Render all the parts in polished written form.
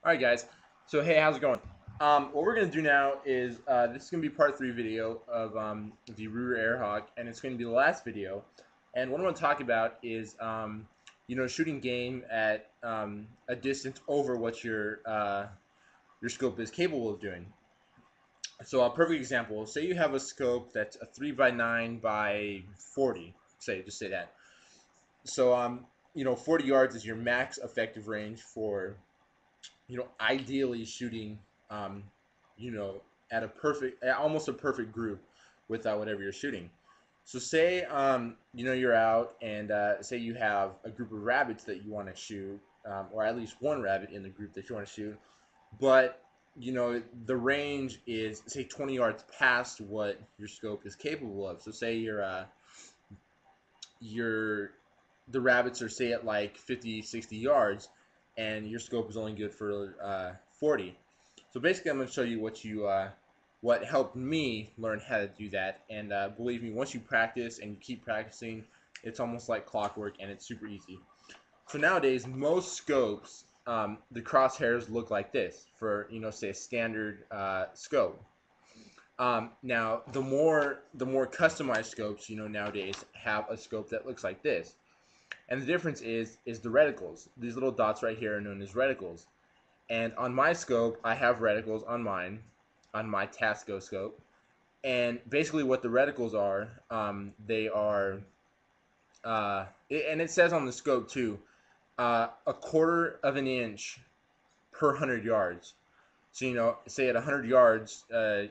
Alright guys, so hey, how's it going? What we're going to do now is, this is going to be part 3 video of the Ruger Airhawk, and it's going to be the last video. And what I want to talk about is, shooting game at a distance over what your scope is capable of doing. So a perfect example, say you have a scope that's a 3 by 9 by 40, just say that. So, 40 yards is your max effective range for ideally shooting, um, you know, at almost a perfect group with whatever you're shooting. So say, you're out and say you have a group of rabbits that you want to shoot, or at least one rabbit in the group that you want to shoot, but the range is say 20 yards past what your scope is capable of. So say you're the rabbits are say at like 50, 60 yards, and your scope is only good for 40. So basically, I'm going to show you what helped me learn how to do that. And believe me, once you practice and you keep practicing, it's almost like clockwork, and it's super easy. So nowadays, most scopes, the crosshairs look like this for say a standard scope. Now, the more customized scopes nowadays have a scope that looks like this. And the difference is the reticles. These little dots right here are known as reticles. And on my scope, I have reticles on mine, on my Tasco scope. And basically what the reticles are, they are, and it says on the scope too, a quarter of an inch per 100 yards. So, say at 100 yards,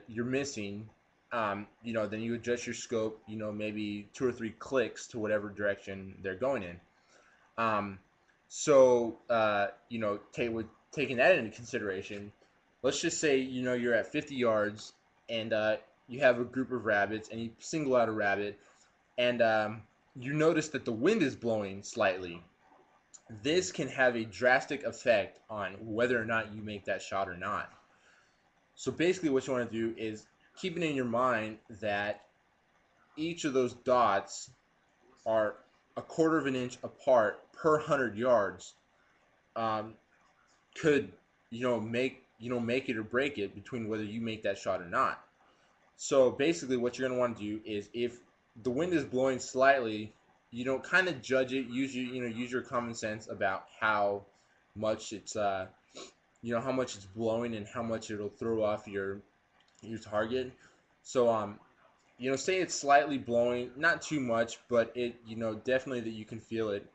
you're missing, then you adjust your scope, maybe 2 or 3 clicks to whatever direction they're going in. Taking that into consideration, let's just say, you're at 50 yards and you have a group of rabbits and you single out a rabbit and you notice that the wind is blowing slightly. This can have a drastic effect on whether or not you make that shot or not. So basically what you want to do is keep it in your mind that each of those dots are a quarter of an inch apart per 100 yards. Could make it or break it between whether you make that shot or not. So basically what you're going to want to do is, if the wind is blowing slightly, kind of judge it, use your common sense about how much it's how much it's blowing and how much it'll throw off your target. So say it's slightly blowing, not too much, but it definitely that you can feel it.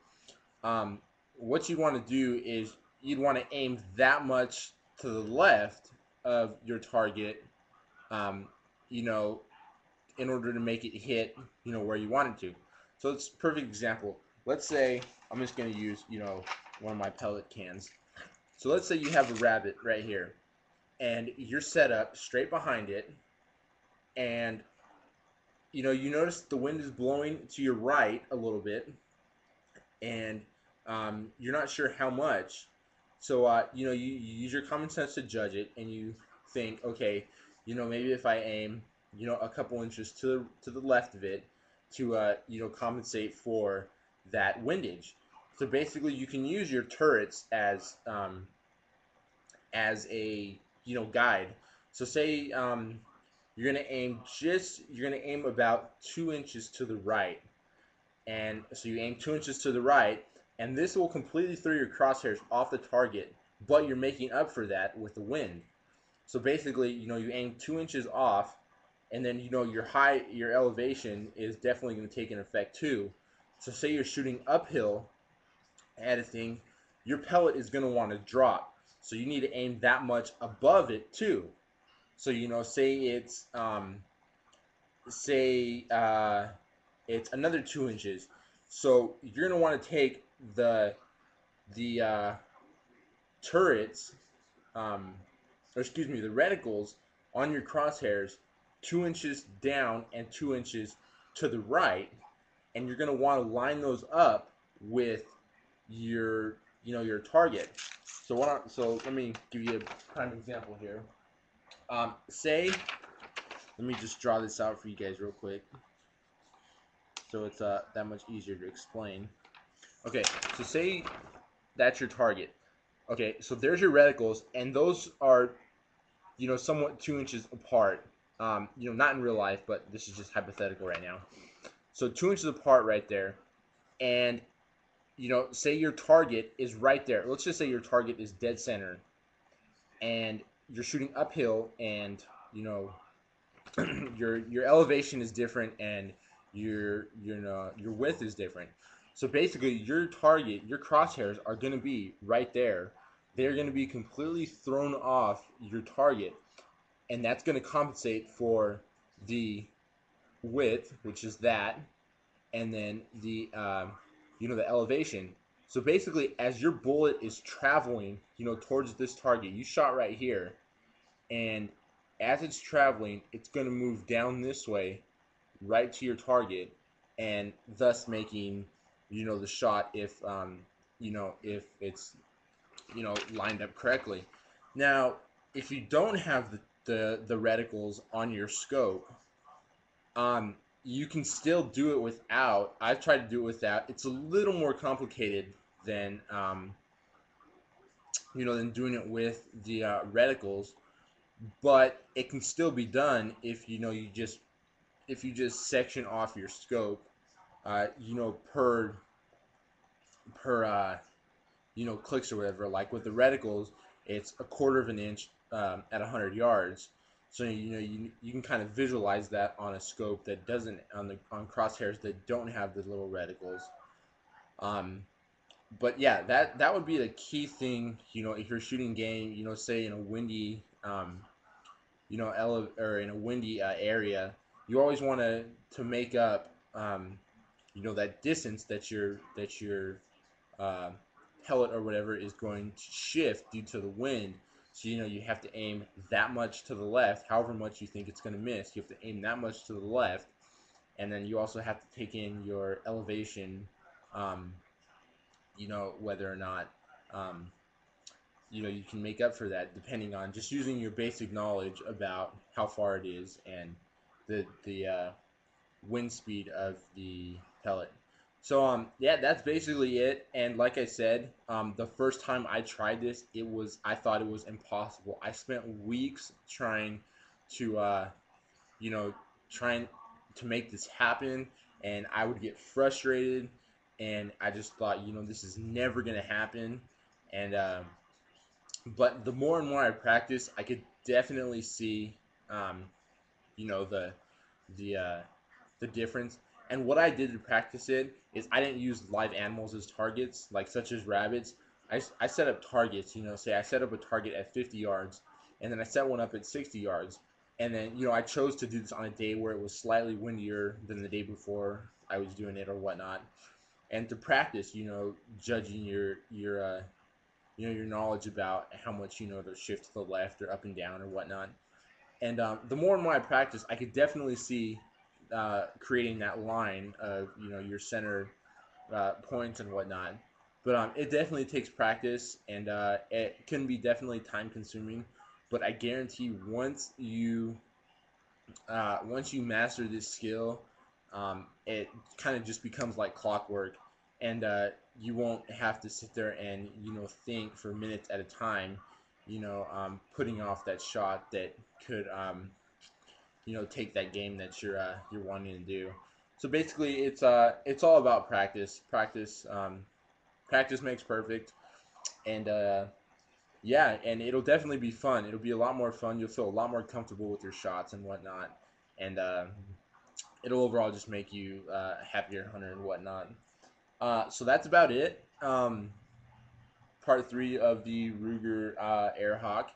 What you want to do is you'd want to aim that much to the left of your target, in order to make it hit, where you want it to. So it's a perfect example. Let's say I'm just going to use, one of my pellet cans. So let's say you have a rabbit right here, and you're set up straight behind it, and you notice the wind is blowing to your right a little bit, and you're not sure how much. So you use your common sense to judge it, and you think, okay, maybe if I aim, a couple inches to the left of it, to compensate for that windage. So basically, you can use your turrets as a guide. So say you're gonna aim about 2 inches to the right, and so you aim 2 inches to the right, and this will completely throw your crosshairs off the target, but you're making up for that with the wind. So basically, you aim 2 inches off, and then your elevation is definitely going to take an effect too. So say you're shooting uphill at a thing, your pellet is going to want to drop. So you need to aim that much above it too. So say it's another 2 inches. So you're going to want to take the turrets, or excuse me, the reticles on your crosshairs 2 inches down and 2 inches to the right, and you're going to want to line those up with your target. So let me give you a prime example here. Let me just draw this out for you guys real quick, so it's that much easier to explain. Okay, so say that's your target. Okay, so there's your reticles, and those are, somewhat 2 inches apart. Not in real life, but this is just hypothetical right now. So 2 inches apart right there, and say your target is right there. Let's just say your target is dead center, and you're shooting uphill, and you know your elevation is different, and your width is different. So basically, your target, your crosshairs are going to be right there. They're going to be completely thrown off your target, and that's going to compensate for the width, which is that, and then the elevation. So basically, as your bullet is traveling, towards this target, you shot right here, and as it's traveling, it's going to move down this way, right to your target, and thus making, the shot if it's lined up correctly. Now, if you don't have the reticles on your scope, um, you can still do it without. I've tried to do it without. It's a little more complicated than than doing it with the reticles, but it can still be done if you just section off your scope, per clicks or whatever. Like with the reticles, it's a quarter of an inch at 100 yards. So you can kind of visualize that on a scope that doesn't on crosshairs that don't have the little reticles. Um, but yeah, that would be the key thing. If you're shooting game, say in a windy or in a windy area, you always want to make up that distance that your uh, pellet or whatever is going to shift due to the wind. So you have to aim that much to the left, however much you think it's going to miss. You have to aim that much to the left, and then you also have to take in your elevation. Um, whether or not um, you can make up for that depending on just using your basic knowledge about how far it is and the wind speed of the pellet. So yeah, that's basically it. And like I said, the first time I tried this, I thought it was impossible. I spent weeks to you know trying to make this happen, and I would get frustrated, and I just thought, this is never gonna happen. And but the more and more I practice, I could definitely see um, the the uh, the difference. And what I did to practice it is I didn't use live animals as targets, like such as rabbits. I set up targets, say I set up a target at 50 yards, and then I set one up at 60 yards. And then, I chose to do this on a day where it was slightly windier than the day before I was doing it or whatnot. And to practice, judging your knowledge about how much, to shift to the left or up and down or whatnot. And the more and more I practice, I could definitely see creating that line of your center points and whatnot. But it definitely takes practice, and it can be definitely time consuming. But I guarantee once you master this skill, it kind of just becomes like clockwork, and you won't have to sit there and think for minutes at a time, putting off that shot that could take that game that you're wanting to do. So basically, it's all about practice. Practice makes perfect, and yeah, and it'll definitely be fun. It'll be a lot more fun. You'll feel a lot more comfortable with your shots and whatnot, and it'll overall just make you a happier hunter and whatnot. So that's about it. Part three of the Ruger Airhawk.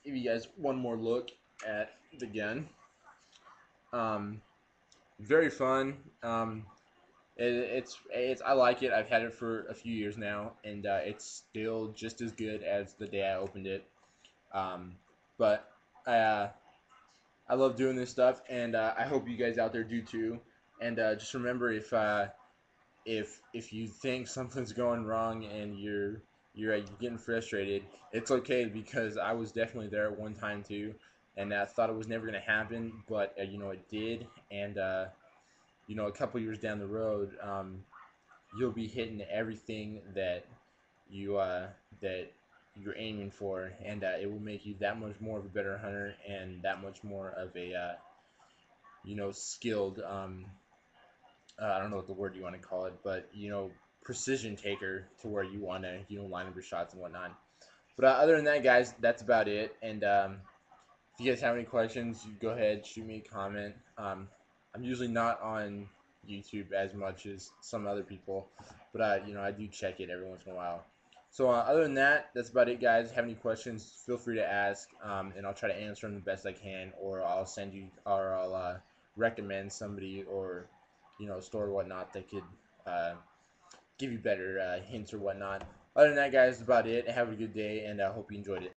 Give you guys one more look at the gun. Um, Very fun. It's I like it. I've had it for a few years now, and it's still just as good as the day I opened it. Um, but I love doing this stuff, and I hope you guys out there do too. And just remember, if you think something's going wrong and you're getting frustrated, it's okay, because I was definitely there at one time too, and I thought it was never gonna happen, but it did, and a couple years down the road, you'll be hitting everything that you that you're aiming for, and it will make you that much more of a better hunter and that much more of a skilled. I don't know what the word you want to call it, but precision taker to where you want to line up your shots and whatnot. But other than that, guys, that's about it. And if you guys have any questions, you go ahead, shoot me a comment. I'm usually not on YouTube as much as some other people, but I do check it every once in a while. So other than that, that's about it, guys. Have any questions? Feel free to ask, and I'll try to answer them the best I can, or I'll send you, or I'll recommend somebody or store or whatnot that could give you better hints or whatnot. Other than that, guys, that's about it. Have a good day, and I hope you enjoyed it.